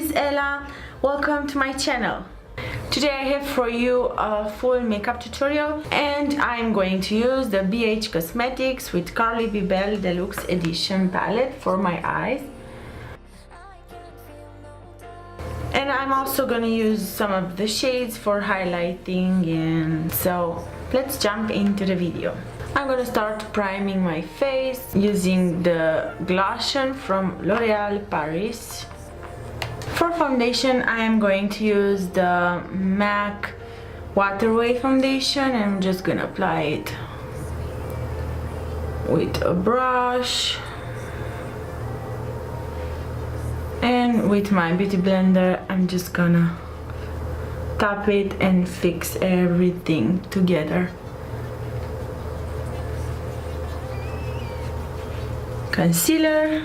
is Ella. Welcome to my channel. Today I have for you a full makeup tutorial and I'm going to use the BH Cosmetics with Carly B. Bell Deluxe Edition palette for my eyes. And I'm also gonna use some of the shades for highlighting, and so let's jump into the video. I'm gonna start priming my face using the Glossian from L'Oréal Paris. For foundation, I am going to use the MAC Waterway foundation and I'm just gonna apply it with a brush. And with my beauty blender, I'm just gonna tap it and fix everything together. Concealer.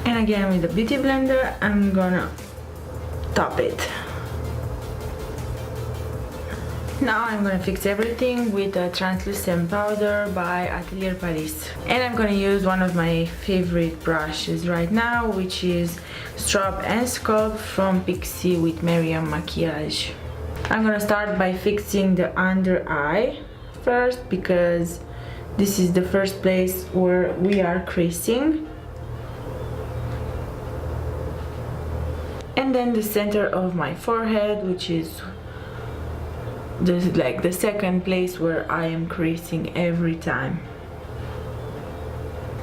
And again with the beauty blender, I'm gonna top it. Now I'm gonna fix everything with a translucent powder by Atelier Paris. And I'm gonna use one of my favorite brushes right now, which is Strobe and Sculpt from Pixie with Marrier Maquillage. I'm gonna start by fixing the under eye first, because this is the first place where we are creasing. And then the center of my forehead, which is like the second place where I am creasing every time.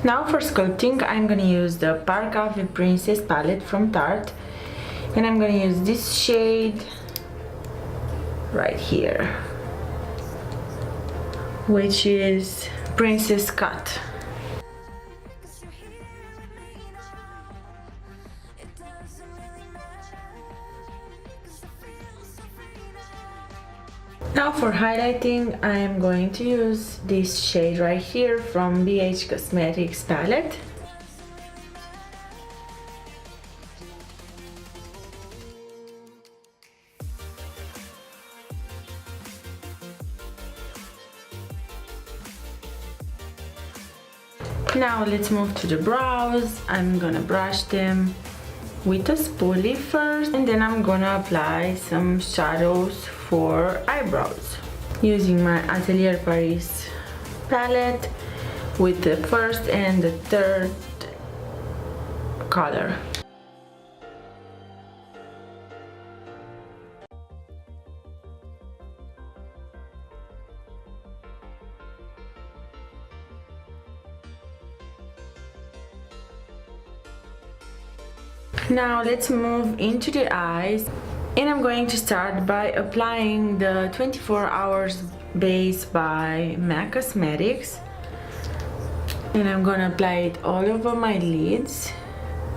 Now for sculpting, I'm gonna use the Park Avenue Princess palette from Tarte, and I'm gonna use this shade right here, which is Princess Cut. Now for highlighting, I am going to use this shade right here from BH Cosmetics palette. Now let's move to the brows. I'm gonna brush them with a spoolie first, and then I'm gonna apply some shadows for eyebrows using my Atelier Paris palette with the first and the third color. Now let's move into the eyes, and I'm going to start by applying the 24 Hours base by MAC Cosmetics, and I'm gonna apply it all over my lids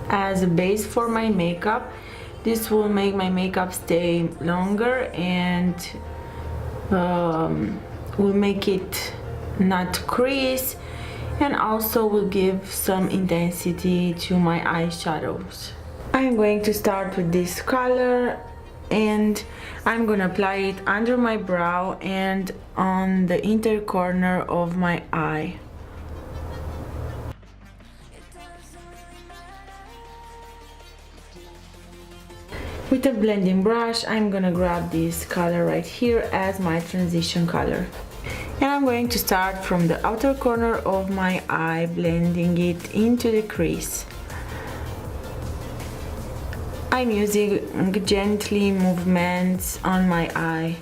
as a base for my makeup. This will make my makeup stay longer and will make it not crease, and also will give some intensity to my eyeshadows. I'm going to start with this color, and I'm gonna apply it under my brow and on the inner corner of my eye. With a blending brush, I'm gonna grab this color right here as my transition color. And I'm going to start from the outer corner of my eye, blending it into the crease. I'm using gently movements on my eye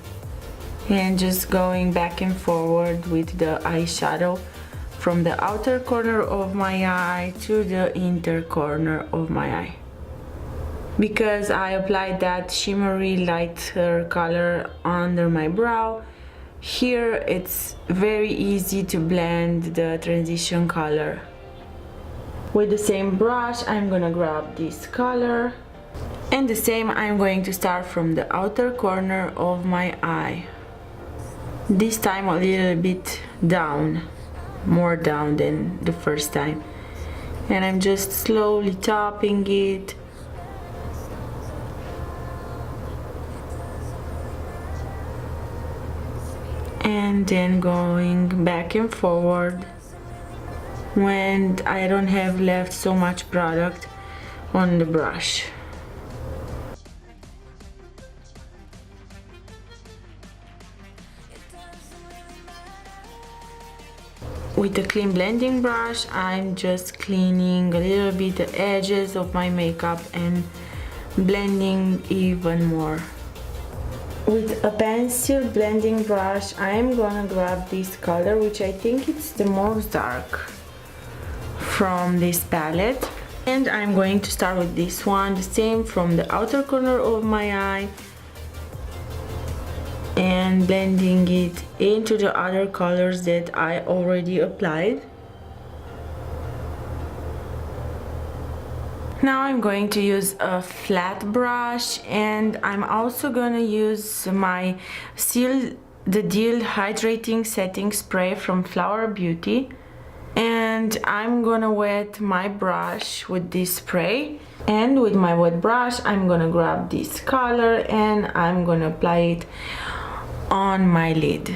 and just going back and forward with the eyeshadow from the outer corner of my eye to the inner corner of my eye. Because I applied that shimmery lighter color under my brow, here it's very easy to blend the transition color. With the same brush, I'm gonna grab this color. And the same, I'm going to start from the outer corner of my eye. This time a little bit down, more down than the first time. And I'm just slowly topping it. And then going back and forward when I don't have left so much product on the brush. With the clean blending brush, I'm just cleaning a little bit the edges of my makeup and blending even more. With a pencil blending brush, I'm gonna grab this color, which I think it's the most dark from this palette. And I'm going to start with this one, the same from the outer corner of my eye, and blending it into the other colors that I already applied. Now I'm going to use a flat brush, and I'm also gonna use my the Deal Hydrating Setting Spray from Flower Beauty, and I'm gonna wet my brush with this spray, and with my wet brush I'm gonna grab this color and I'm gonna apply it on my lid.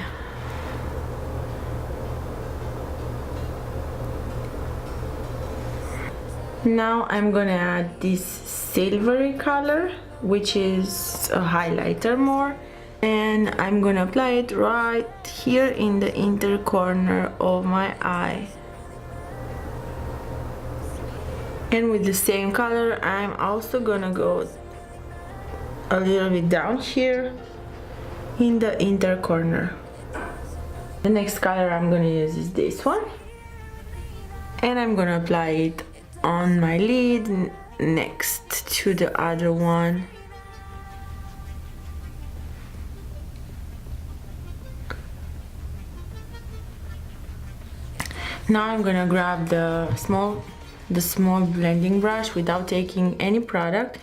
Now I'm gonna add this silvery color, which is a highlighter more, and I'm gonna apply it right here in the inner corner of my eye. And with the same color I'm also gonna go a little bit down here in the inner corner. The next color I'm gonna use is this one, and I'm gonna apply it on my lid next to the other one. Now I'm gonna grab the small blending brush without taking any product,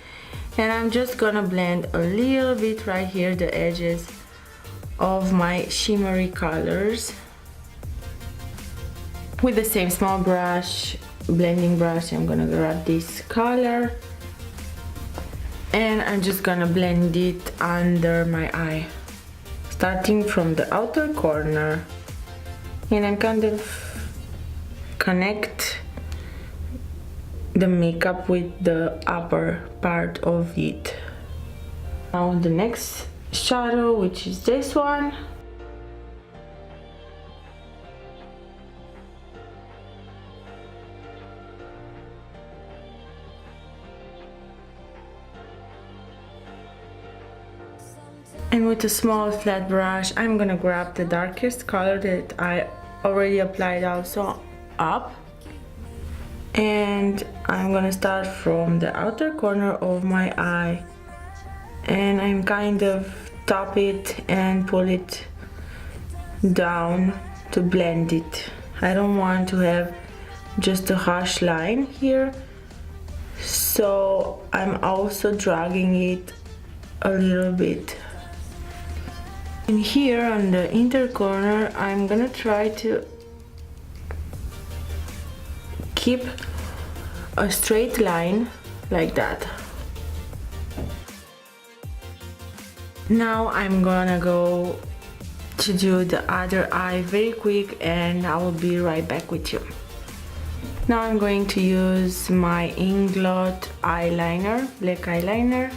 and I'm just gonna blend a little bit right here the edges of my shimmery colors. With the same small brush, blending brush, I'm gonna grab this color and I'm just gonna blend it under my eye, starting from the outer corner, and I kind of connect the makeup with the upper part of it. Now the next shadow, which is this one. And with a small flat brush, I'm gonna grab the darkest color that I already applied also up. And I'm gonna start from the outer corner of my eye. And I'm kind of top it and pull it down to blend it. I don't want to have just a harsh line here. So I'm also dragging it a little bit. And here on the inner corner, I'm gonna try to keep a straight line like that. Now I'm gonna go to do the other eye very quick, and I will be right back with you. Now I'm going to use my Inglot eyeliner, black eyeliner.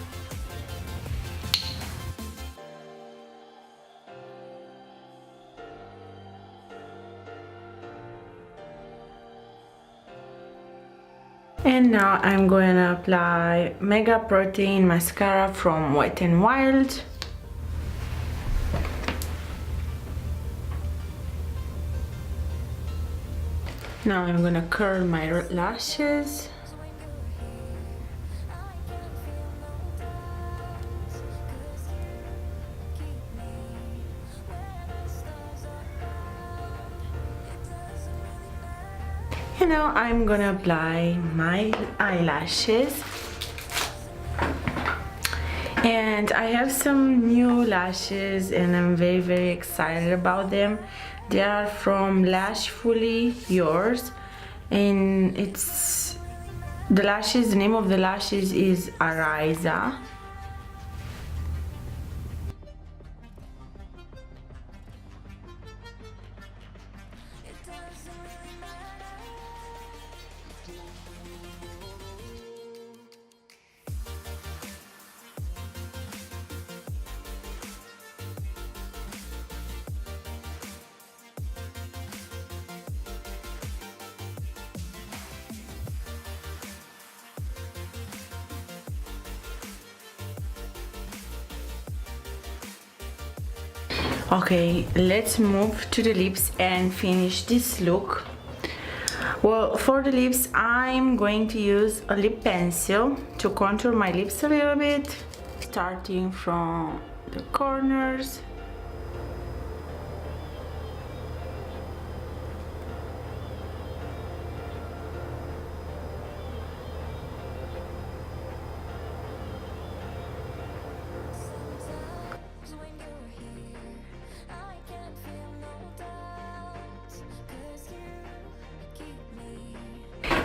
And now I'm going to apply Mega Protein Mascara from Wet n Wild. Now I'm going to curl my lashes. And now I'm gonna apply my eyelashes, and I have some new lashes and I'm very excited about them. They are from Lashfully Yours, and it's the name of the lashes is Ariza. Okay, let's move to the lips and finish this look. Well, for the lips, I'm going to use a lip pencil to contour my lips a little bit, starting from the corners.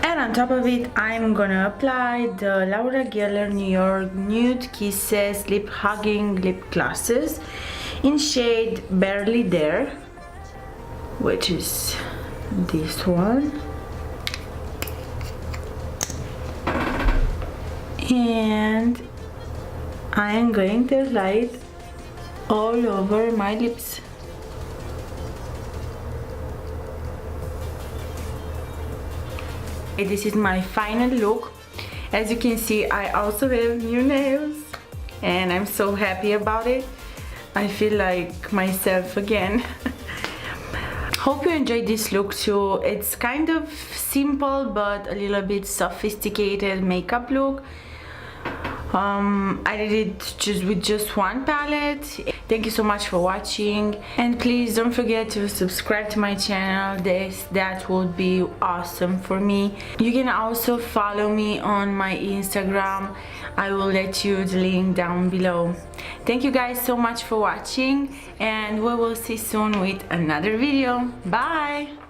And on top of it, I'm gonna apply the Laura Geller New York Nude Kisses Lip Hugging Lip Glosses in shade Barely There, which is this one. And I am going to apply it all over my lips. This is my final look. As you can see, I also have new nails and I'm so happy about it. I feel like myself again. Hope you enjoyed this look too. It's kind of simple but a little bit sophisticated makeup look. I did it just with just one palette. Thank you so much for watching, and please don't forget to subscribe to my channel. That would be awesome for me. You can also follow me on my Instagram. I will let you the link down below. Thank you guys so much for watching, and we will see soon with another video. Bye.